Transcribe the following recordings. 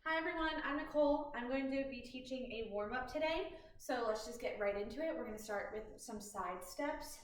Hi everyone, I'm Nicole. I'm going to be teaching a warm-up today, so let's just get right into it. We're going to start with some side steps.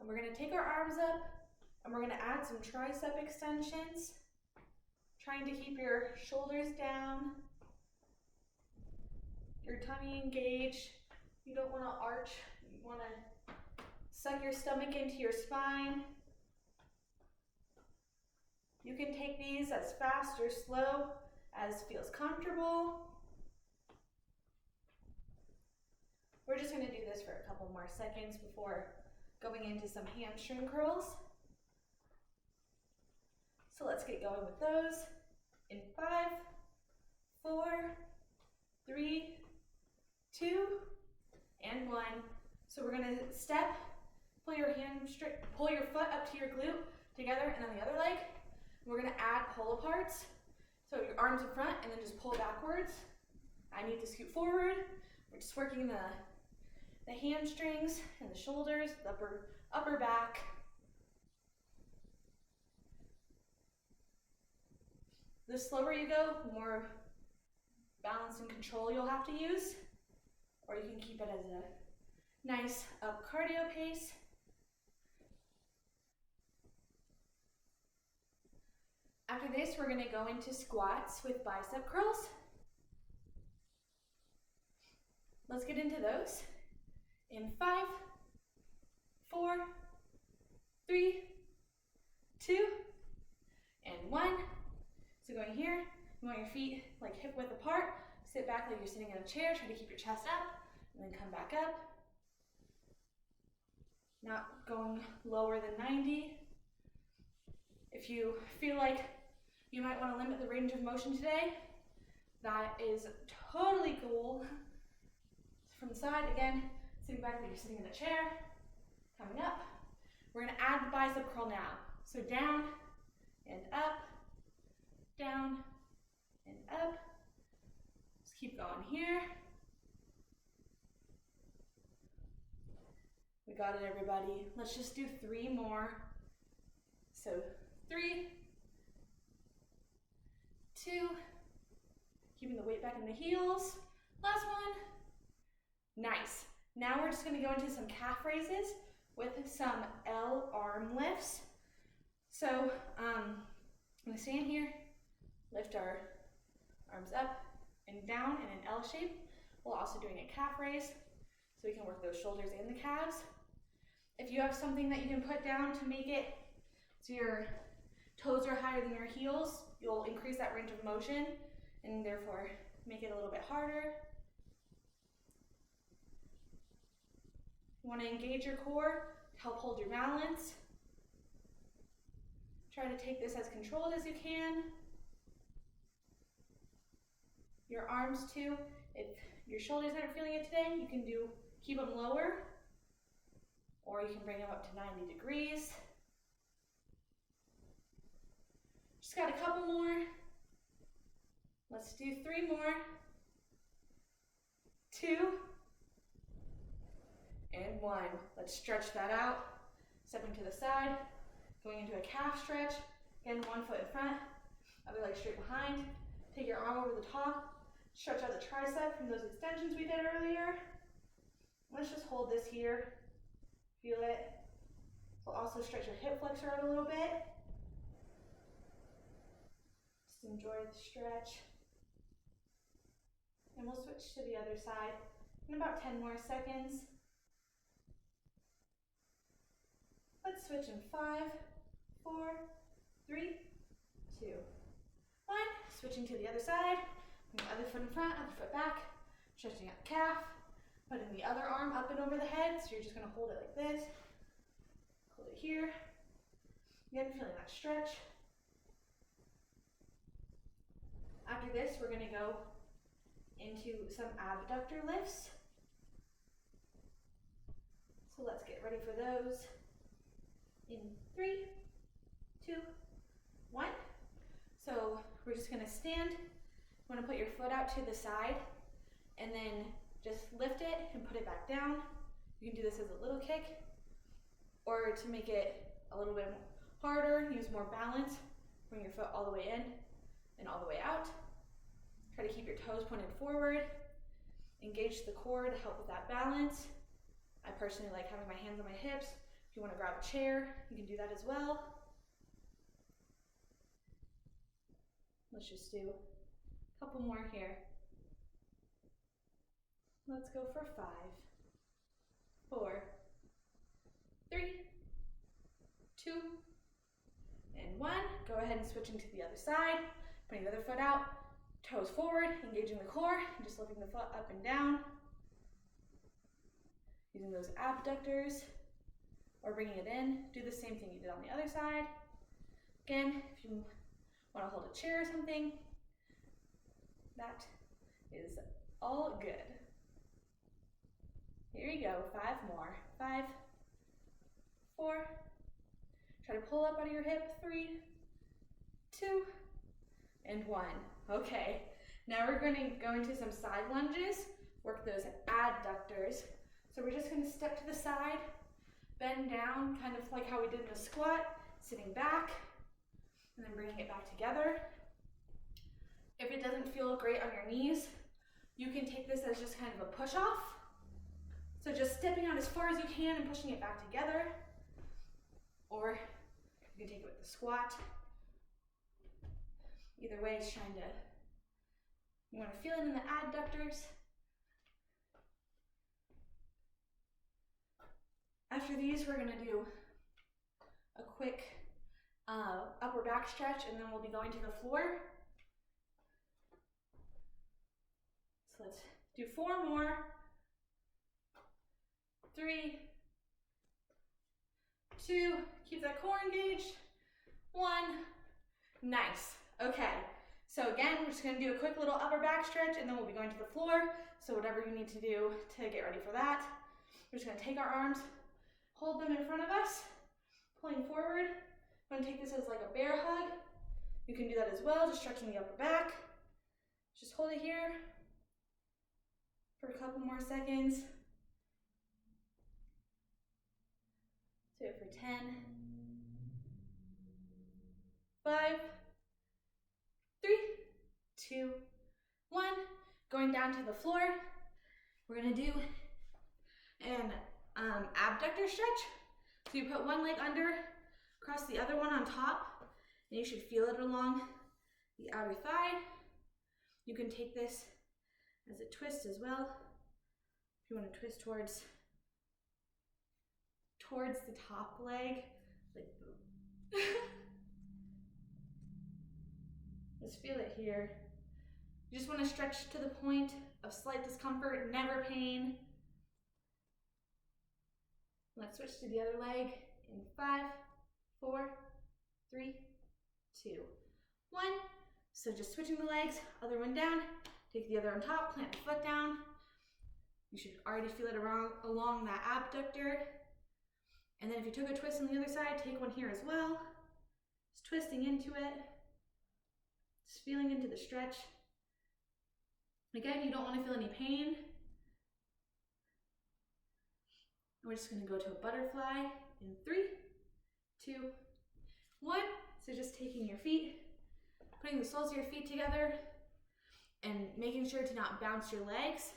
And we're going to take our arms up, and we're going to add some tricep extensions, trying to keep your shoulders down, your tummy engaged. You don't want to arch, you want to suck your stomach into your spine. You can take these as fast or slow as feels comfortable. We're just going to do this for a couple more seconds before going into some hamstring curls. So let's get going with those in 5, 4, 3, 2, and 1. So we're going to step, pull your foot up to your glute together, and then the other leg. We're going to add pull aparts. So your arms in front and then just pull backwards. I need to scoot forward. We're just working the hamstrings and the shoulders, the upper back. The slower you go, the more balance and control you'll have to use. Or you can keep it as a nice up cardio pace. After this, we're going to go into squats with bicep curls. Let's get into those in 5, 4, 3, 2, and 1. So going here, you want your feet like hip width apart. Sit back like you're sitting in a chair. Try to keep your chest up, and then come back up. Not going lower than 90. If you feel like you might want to limit the range of motion today, that is totally cool. From the side, again, sitting back like you're sitting in a chair, coming up. We're going to add the bicep curl now. So down and up, down and up. Just keep going here. We got it, everybody. Let's just do 3 more. So 3, 2, keeping the weight back in the heels. Last one. Nice. Now we're just going to go into some calf raises with some L arm lifts. So I'm going to stand here, lift our arms up and down in an L shape, while also doing a calf raise, so we can work those shoulders and the calves. If you have something that you can put down to make it so your toes are higher than your heels, you'll increase that range of motion and therefore make it a little bit harder. You want to engage your core to help hold your balance. Try to take this as controlled as you can. Your arms too, if your shoulders aren't feeling it today, you can keep them lower, or you can bring them up to 90 degrees. Just got a couple more. Let's do 3 more. 2, and 1. Let's stretch that out. Stepping to the side, going into a calf stretch. Again, 1 foot in front, other leg straight behind. Take your arm over the top. Stretch out the tricep from those extensions we did earlier. Let's just hold this here. Feel it. So also stretch your hip flexor out a little bit. Just enjoy the stretch. And we'll switch to the other side in about 10 more seconds. Let's switch in 5, 4, 3, 2, 1. Switching to the other side. Bring the other foot in front, other foot back. Stretching out the calf. Putting the other arm up and over the head. So you're just going to hold it like this. Hold it here. Again, feeling that stretch. After this, we're going to go into some abductor lifts. So let's get ready for those in 3, 2, 1. So we're just going to stand. You want to put your foot out to the side and then just lift it and put it back down. You can do this as a little kick, or to make it a little bit harder, use more balance, bring your foot all the way in. and all the way out. Try to keep your toes pointed forward. Engage the core to help with that balance. I personally like having my hands on my hips. If you want to grab a chair, you can do that as well. Let's just do a couple more here. Let's go for 5, 4, 3, 2, and 1. Go ahead and switching to the other side. Putting the other foot out, toes forward, engaging the core, and just lifting the foot up and down. Using those abductors, or bringing it in. Do the same thing you did on the other side. Again, if you want to hold a chair or something, that is all good. Here we go, 5 more. 5, 4, try to pull up out of your hip, 3, 2, and 1. Okay, now we're going to go into some side lunges, work those adductors. So we're just going to step to the side, bend down, kind of like how we did in the squat, sitting back, and then bringing it back together. If it doesn't feel great on your knees, you can take this as just kind of a push-off. So just stepping out as far as you can and pushing it back together. Or you can take it with the squat. Either way, it's trying to, you want to feel it in the adductors. After these, we're going to do a quick upper back stretch, and then we'll be going to the floor. So let's do 4 more. 3, 2, keep that core engaged. 1, nice. Okay, so again, we're just gonna do a quick little upper back stretch, and then we'll be going to the floor. So whatever you need to do to get ready for that. We're just gonna take our arms, hold them in front of us, pulling forward. I'm gonna take this as like a bear hug. You can do that as well, just stretching the upper back. Just hold it here for a couple more seconds. Do it for 10, 5, 3, 2, 1. Going down to the floor. We're gonna do an abductor stretch. So you put one leg under, cross the other one on top, and you should feel it along the outer thigh. You can take this as a twist as well. If you want to twist towards the top leg, like boom. Just feel it here. You just want to stretch to the point of slight discomfort, never pain. Let's switch to the other leg in 5, 4, 3, 2, 1. So just switching the legs, other one down, take the other on top, plant the foot down. You should already feel it along that abductor. And then if you took a twist on the other side, take one here as well. Just twisting into it. Just feeling into the stretch. Again, you don't want to feel any pain. We're just going to go to a butterfly in 3, 2, 1. So just taking your feet, putting the soles of your feet together, and making sure to not bounce your legs.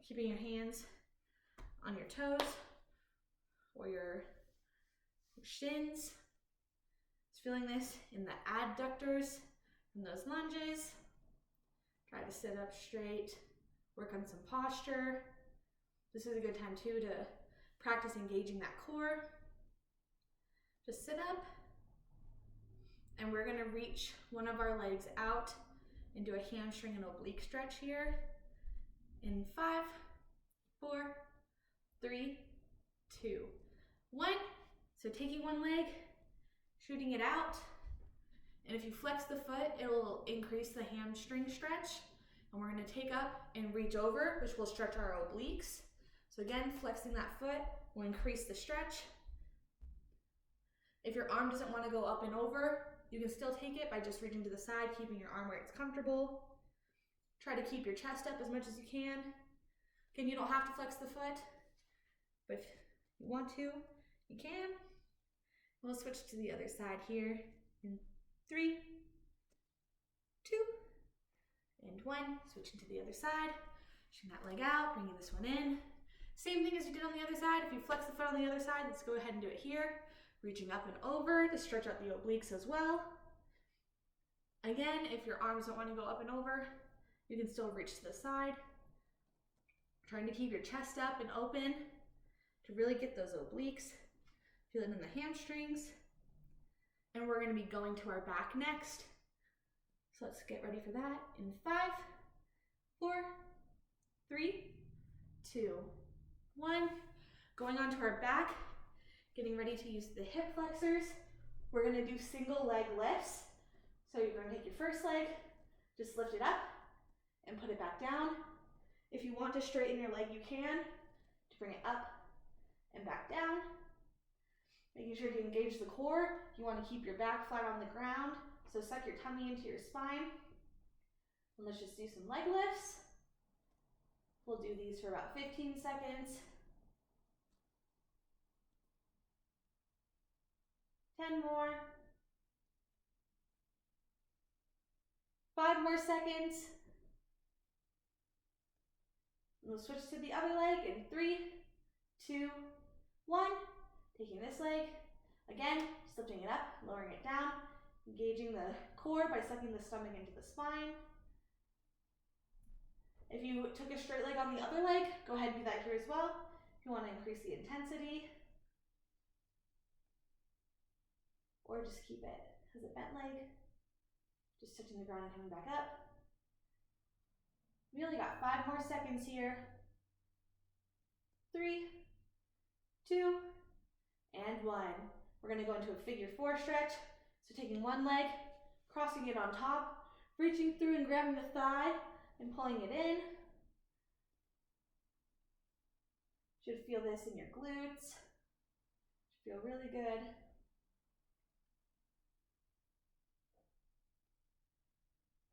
Keeping your hands on your toes or your shins. Just feeling this in the adductors from those lunges. Try to sit up straight, work on some posture. This is a good time too to practice engaging that core. Just sit up, and we're gonna reach one of our legs out and do a hamstring and oblique stretch here. In 5, 4, 3, 2, 1. So taking one leg, shooting it out. And if you flex the foot, it will increase the hamstring stretch. And we're going to take up and reach over, which will stretch our obliques. So again, flexing that foot will increase the stretch. If your arm doesn't want to go up and over, you can still take it by just reaching to the side, keeping your arm where it's comfortable. Try to keep your chest up as much as you can. Again, you don't have to flex the foot, but if you want to, you can. We'll switch to the other side here in 3, one, switching to the other side, pushing that leg out, bringing this one in. Same thing as you did on the other side. If you flex the foot on the other side, let's go ahead and do it here. Reaching up and over to stretch out the obliques as well. Again, if your arms don't want to go up and over, you can still reach to the side. Trying to keep your chest up and open to really get those obliques. Feel it in the hamstrings. And we're going to be going to our back next. So let's get ready for that in 5, 4, 3, 2, 1. Going onto our back, getting ready to use the hip flexors. We're going to do single leg lifts. So you're going to take your first leg, just lift it up and put it back down. If you want to straighten your leg, you can, to bring it up and back down. Making sure to engage the core. You want to keep your back flat on the ground, so suck your tummy into your spine. And let's just do some leg lifts. We'll do these for about 15 seconds. 10 more. 5 more seconds. We'll switch to the other leg in 3, 2, 1. Taking this leg, again, just lifting it up, lowering it down, engaging the core by sucking the stomach into the spine. If you took a straight leg on the other leg, go ahead and do that here as well. If you want to increase the intensity, or just keep it as a bent leg, just touching the ground and coming back up. We only got 5 more seconds here. 3, 2, and 1. We're going to go into a figure 4 stretch. So taking one leg, crossing it on top, reaching through and grabbing the thigh and pulling it in. Should feel this in your glutes. Should feel really good.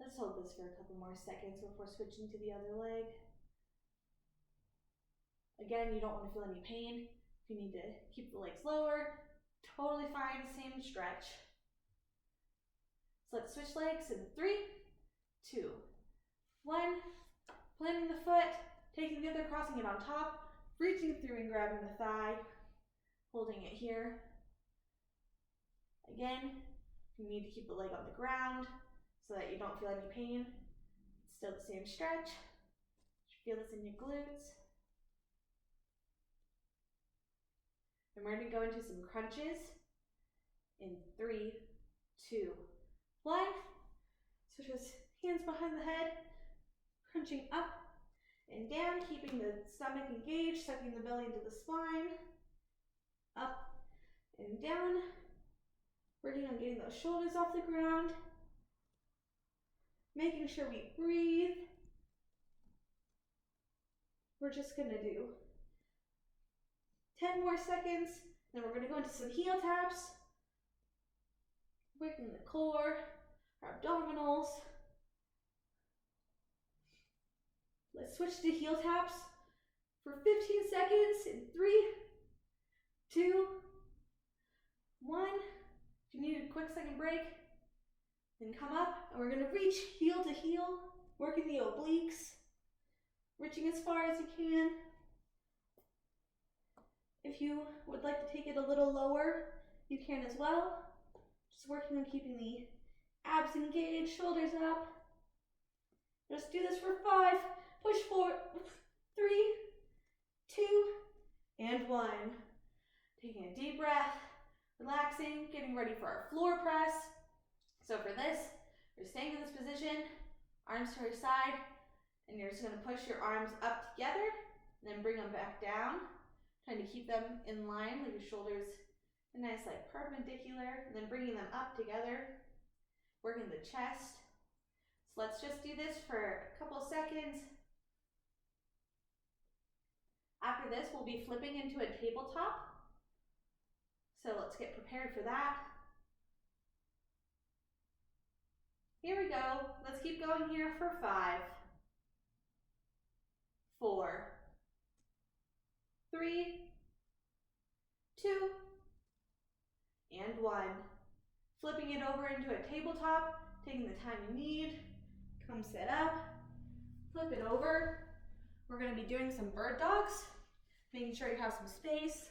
Let's hold this for a couple more seconds before switching to the other leg. Again, you don't want to feel any pain. If you need to keep the legs lower, totally fine, same stretch. So let's switch legs in 3, 2, 1. Planting the foot, taking the other, crossing it on top, reaching through and grabbing the thigh, holding it here. Again, you need to keep the leg on the ground so that you don't feel any pain. It's still the same stretch. You feel this in your glutes. And we're going to go into some crunches in 3, 2, 1. So just hands behind the head, crunching up and down, keeping the stomach engaged, sucking the belly into the spine, up and down, working on getting those shoulders off the ground, making sure we breathe. We're just going to do 10 more seconds, then we're going to go into some heel taps, working the core, our abdominals. Let's switch to heel taps for 15 seconds in 3, 2, 1. If you need a quick second break, then come up and we're going to reach heel to heel, working the obliques, reaching as far as you can. If you would like to take it a little lower, you can as well. Just working on keeping the abs engaged, shoulders up. Just do this for 5, push forward, 3, 2, and 1. Taking a deep breath, relaxing, getting ready for our floor press. So for this, you're staying in this position, arms to your side, and you're just going to push your arms up together, and then bring them back down, trying to keep them in line, like your shoulders a nice like perpendicular, and then bringing them up together, working the chest. So let's just do this for a couple seconds. After this, we'll be flipping into a tabletop. So let's get prepared for that. Here we go. Let's keep going here for 5, 4, 3, 2, and 1. Flipping it over into a tabletop, taking the time you need. Come sit up, Flip it over. We're gonna be doing some bird dogs, making sure you have some space.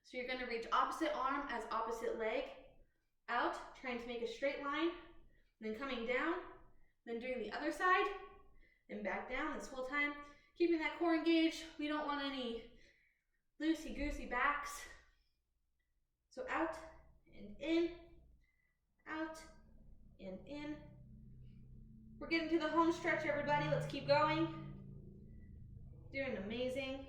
So you're gonna reach opposite arm as opposite leg out, trying to make a straight line, then coming down, then doing the other side, and back down this whole time. Keeping that core engaged. We don't want any loosey-goosey backs. So out and in, out and in. We're getting to the home stretch, everybody. Let's keep going. Doing amazing.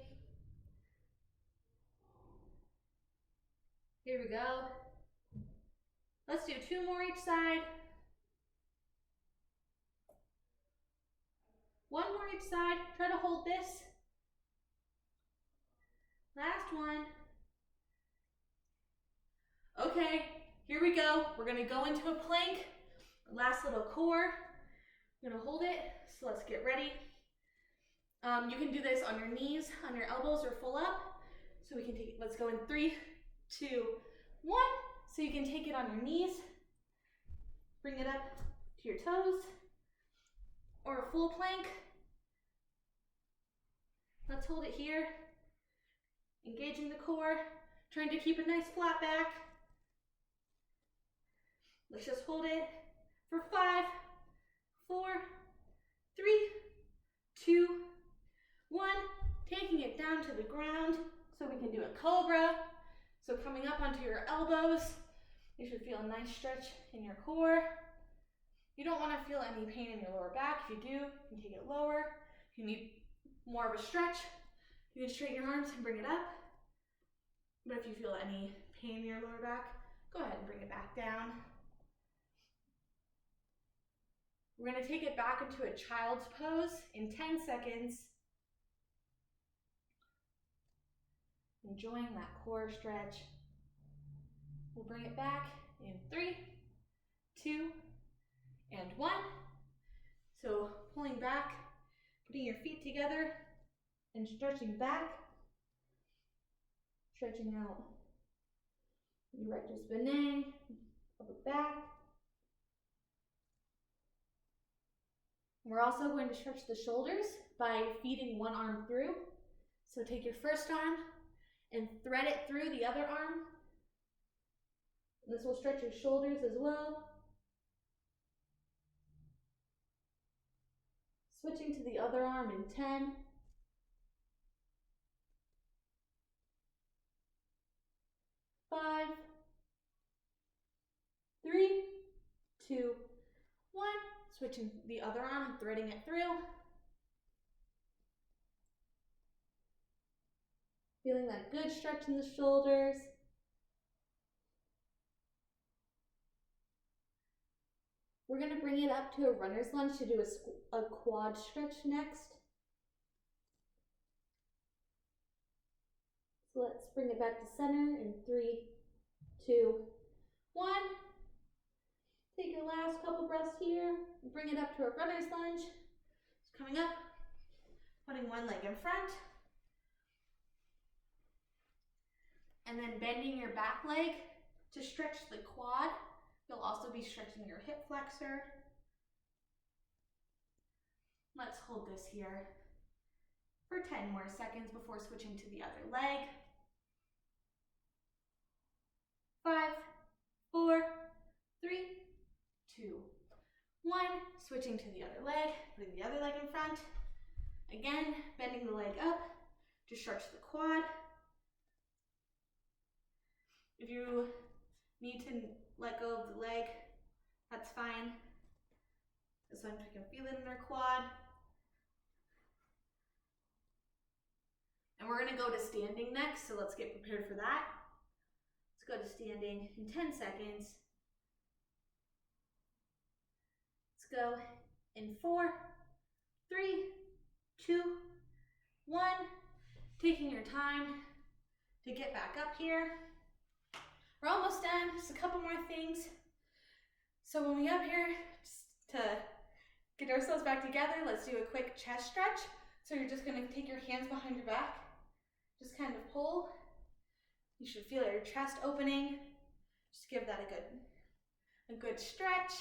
Here we go. Let's do 2 more each side. 1 more each side. Try to hold this. Last one. Okay, here we go. We're gonna go into a plank. Last little core. We're gonna hold it, so let's get ready. You can do this on your knees, on your elbows, or full up. So we can take it, let's go in 3, 2, 1. So you can take it on your knees, bring it up to your toes, or a full plank. Let's hold it here, engaging the core, trying to keep a nice flat back. Let's just hold it for 5, 4, 3, 2, 1. Taking it down to the ground so we can do a cobra. So coming up onto your elbows, you should feel a nice stretch in your core. You don't want to feel any pain in your lower back. If you do, you can take it lower. If you need more of a stretch, you can straighten your arms and bring it up. But if you feel any pain in your lower back, go ahead and bring it back down. We're going to take it back into a child's pose in 10 seconds. Enjoying that core stretch. We'll bring it back in 3, 2, and 1. So pulling back, putting your feet together, and stretching back. Stretching out your rectus spinae, upper back. We're also going to stretch the shoulders by feeding one arm through. So take your first arm and thread it through the other arm. This will stretch your shoulders as well. Switching to the other arm in 10. 5, 3, 2, 1. Switching the other arm and threading it through. Feeling that good stretch in the shoulders. We're going to bring it up to a runner's lunge to do a quad stretch next. So let's bring it back to center in 3, 2, 1. Take your last couple breaths here. Bring it up to a runner's lunge. It's coming up, putting one leg in front. And then bending your back leg to stretch the quad. You'll also be stretching your hip flexor. Let's hold this here for 10 more seconds before switching to the other leg. 5, 4, 3, 2, 1. Switching to the other leg, putting the other leg in front. Again, bending the leg up to stretch the quad. If you need to let go of the leg, that's fine. As long as you can feel it in their quad. And we're going to go to standing next, so let's get prepared for that. Let's go to standing in 10 seconds. Let's go in 4, 3, 2, 1. Taking your time to get back up here. We're almost done, just a couple more things. So when we get up here, just to get ourselves back together, let's do a quick chest stretch. So you're just gonna take your hands behind your back, just kind of pull. You should feel your chest opening. Just give that a good stretch.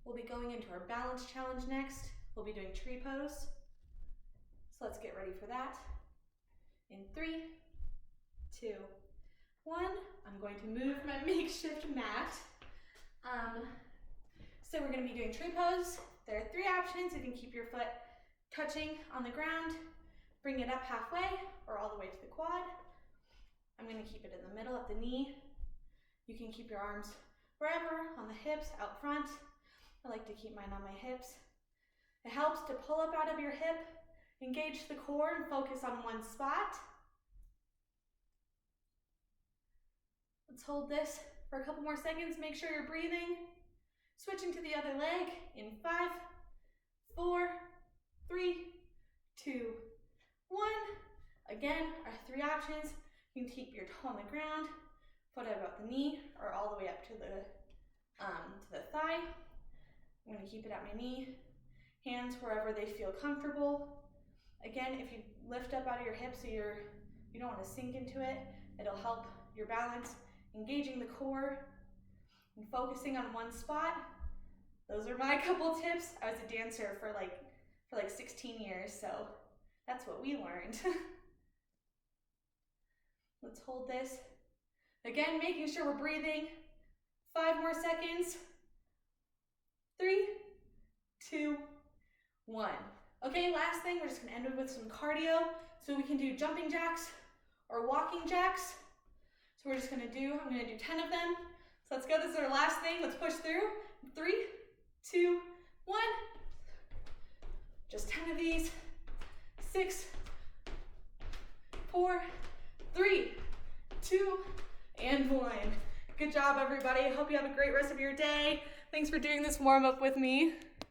We'll We'll be going into our balance challenge next. We'll be doing tree pose. So let's get ready for that. In 3, 2, 1. I'm going to move my makeshift mat. So we're going to be doing tree pose. There are 3 options. You can keep your foot touching on the ground, bring it up halfway, or all the way to the quad. I'm going to keep it in the middle at the knee. You can keep your arms wherever, on the hips, out front. I like to keep mine on my hips. It helps to pull up out of your hip, engage the core, and focus on one spot. Let's hold this for a couple more seconds. Make sure you're breathing. Switching to the other leg in 5, 4, 3, 2, 1. Again, our 3 options. You can keep your toe on the ground, foot out about the knee, or all the way up to the thigh. I'm going to keep it at my knee. Hands wherever they feel comfortable. Again, if you lift up out of your hips so you don't want to sink into it, it'll help your balance, engaging the core and focusing on one spot. Those are my couple tips. I was a dancer for like 16 years, so that's what we learned. Let's hold this. Again, making sure we're breathing. 5 more seconds. 3, 2, 1. Okay, last thing, we're just gonna end it with some cardio. So we can do jumping jacks or walking jacks. So I'm gonna do 10 of them. So let's go, this is our last thing. Let's push through. 3, 2, 1. Just 10 of these. 6, 4, 3, 2, and 1. Good job, everybody. I hope you have a great rest of your day. Thanks for doing this warm-up with me.